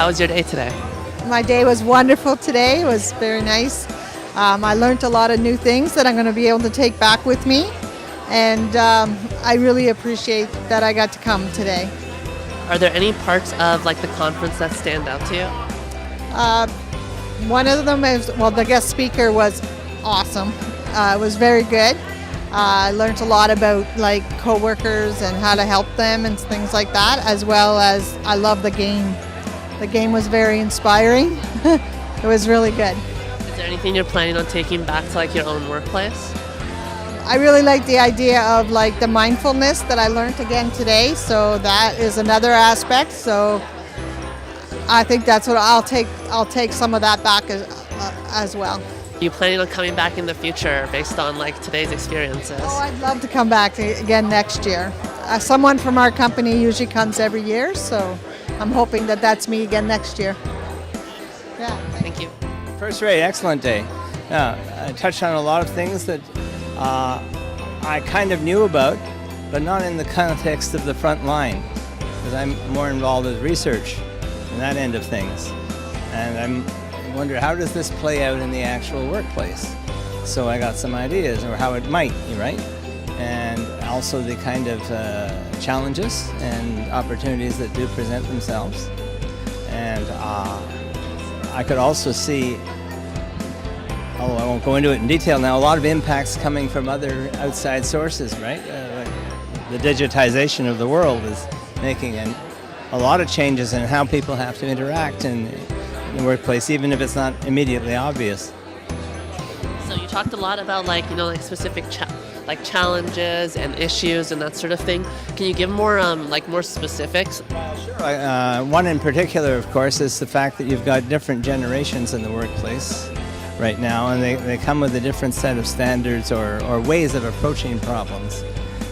How was your day today? My day was wonderful today. It was very nice. I learned a lot of new things that I'm going to be able to take back with me. And I really appreciate that I got to come today. Are there any parts of like the conference that stand out to you? One of them is, well, the guest speaker was awesome. It was very good. I learned a lot about like coworkers and how to help them and things like that, as well as I love the game. The game was very inspiring. It was really good. Is there anything you're planning on taking back to like your own workplace? I really like the idea of like the mindfulness that I learned again today. So that is another aspect. So I think that's what I'll take. I'll take some of that back as well. Are you planning on coming back in the future based on like today's experiences? Oh, I'd love to come back again next year. Someone from our company usually comes every year, so I'm hoping that that's me again next year. Yeah. Thank you. First rate, excellent day. I touched on a lot of things that I kind of knew about, but not in the context of the front line, because I'm more involved with research and that end of things. And I wonder, how does this play out in the actual workplace? So I got some ideas, or how it might, right? And also the kind of challenges and opportunities that do present themselves. And I could also see, although I won't go into it in detail now, a lot of impacts coming from other outside sources, right? The digitization of the world is making a lot of changes in how people have to interact in the workplace, even if it's not immediately obvious. So you talked a lot about like specific challenges and issues and that sort of thing. Can you give more more specifics? Sure. One in particular, of course, is the fact that you've got different generations in the workplace right now, and they come with a different set of standards or ways of approaching problems.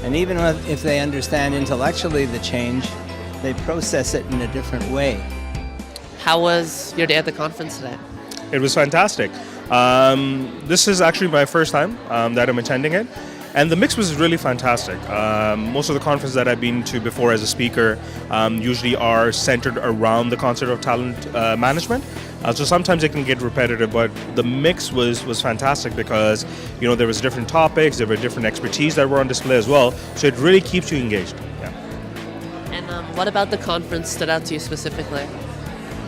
And even if they understand intellectually the change, they process it in a different way. How was your day at the conference today? It was fantastic. This is actually my first time that I'm attending it, and the mix was really fantastic. Most of the conferences that I've been to before as a speaker usually are centered around the concept of talent management. So sometimes it can get repetitive, but the mix was fantastic because there was different topics, there were different expertise that were on display as well. So it really keeps you engaged. Yeah. And what about the conference stood out to you specifically?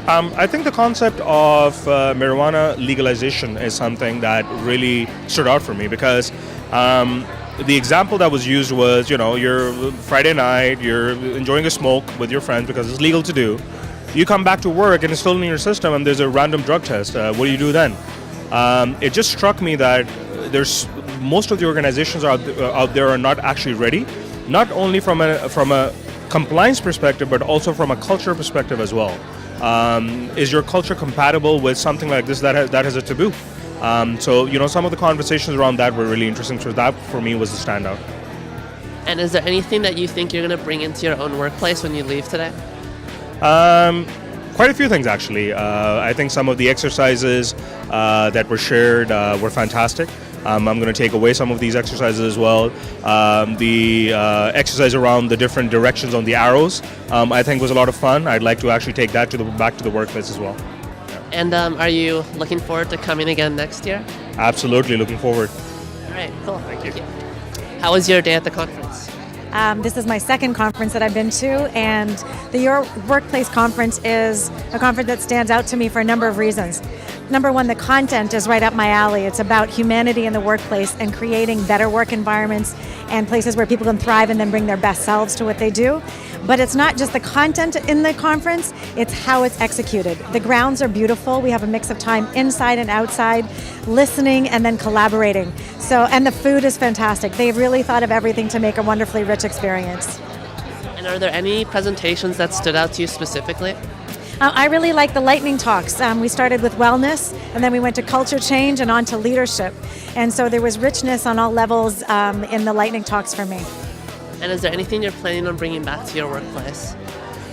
I think the concept of marijuana legalization is something that really stood out for me because the example that was used was, you're Friday night, you're enjoying a smoke with your friends because it's legal to do. You come back to work and it's still in your system and there's a random drug test. What do you do then? It just struck me that there's most of the organizations out there are not actually ready, not only from a compliance perspective, but also from a culture perspective as well. Is your culture compatible with something like this that has a taboo? So some of the conversations around that were really interesting. So that for me was the standout. And is there anything that you think you're going to bring into your own workplace when you leave today? Quite a few things actually. I think some of the exercises that were shared were fantastic. I'm going to take away some of these exercises as well. The exercise around the different directions on the arrows, I think was a lot of fun. I'd like to actually take that back to the workplace as well. Yeah. And are you looking forward to coming again next year? Absolutely, looking forward. All right, cool. Thank you. How was your day at the conference? This is my second conference that I've been to, and the Your Workplace Conference is a conference that stands out to me for a number of reasons. Number one, the content is right up my alley. It's about humanity in the workplace and creating better work environments and places where people can thrive and then bring their best selves to what they do. But it's not just the content in the conference, it's how it's executed. The grounds are beautiful. We have a mix of time inside and outside, listening and then collaborating. And the food is fantastic. They've really thought of everything to make a wonderfully rich experience. And are there any presentations that stood out to you specifically? I really like the lightning talks. We started with wellness, and then we went to culture change and on to leadership. And so there was richness on all levels in the lightning talks for me. And is there anything you're planning on bringing back to your workplace?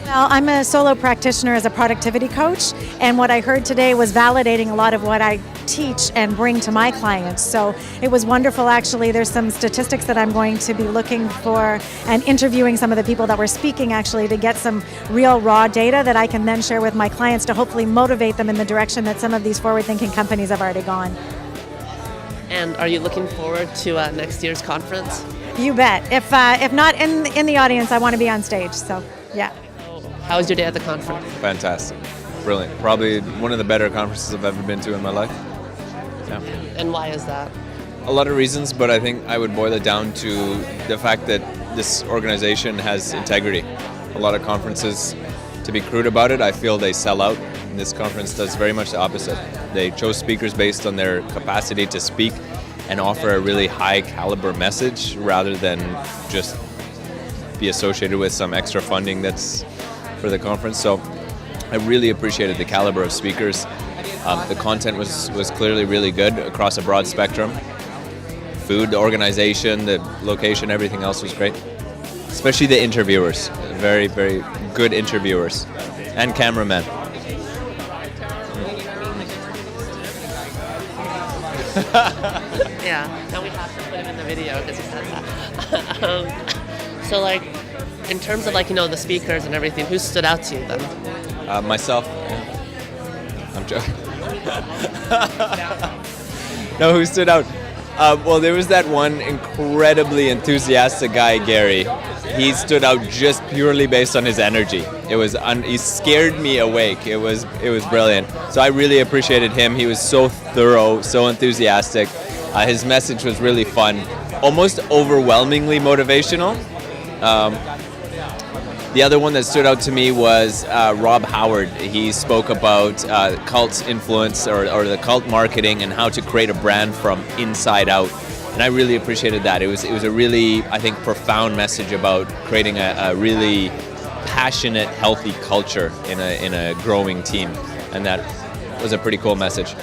Well, I'm a solo practitioner as a productivity coach, and what I heard today was validating a lot of what I teach and bring to my clients. So it was wonderful, actually. There's some statistics that I'm going to be looking for and interviewing some of the people that were speaking, actually, to get some real raw data that I can then share with my clients to hopefully motivate them in the direction that some of these forward-thinking companies have already gone. And are you looking forward to next year's conference? You bet. If not in the audience, I want to be on stage. So, yeah. How was your day at the conference? Fantastic. Brilliant. Probably one of the better conferences I've ever been to in my life. Yeah. And why is that? A lot of reasons, but I think I would boil it down to the fact that this organization has integrity. A lot of conferences, to be crude about it, I feel they sell out. And this conference does very much the opposite. They chose speakers based on their capacity to speak and offer a really high caliber message rather than just be associated with some extra funding that's for the conference. So I really appreciated the caliber of speakers. The content was clearly really good across a broad spectrum. Food, the organization, the location, everything else was great. Especially the interviewers. Very, very good interviewers. And cameramen. Yeah, and we have to put him in the video because he said that. So like, in terms of like, the speakers and everything, who stood out to you then? Myself. I'm joking. No, who stood out? Well, there was that one incredibly enthusiastic guy, Gary. He stood out just purely based on his energy. He scared me awake. It was brilliant. So I really appreciated him. He was so thorough, so enthusiastic. His message was really fun, almost overwhelmingly motivational. The other one that stood out to me was Rob Howard. He spoke about cult influence or the cult marketing and how to create a brand from inside out. And I really appreciated that. It was a really, I think, profound message about creating a really passionate, healthy culture in a growing team. And that was a pretty cool message.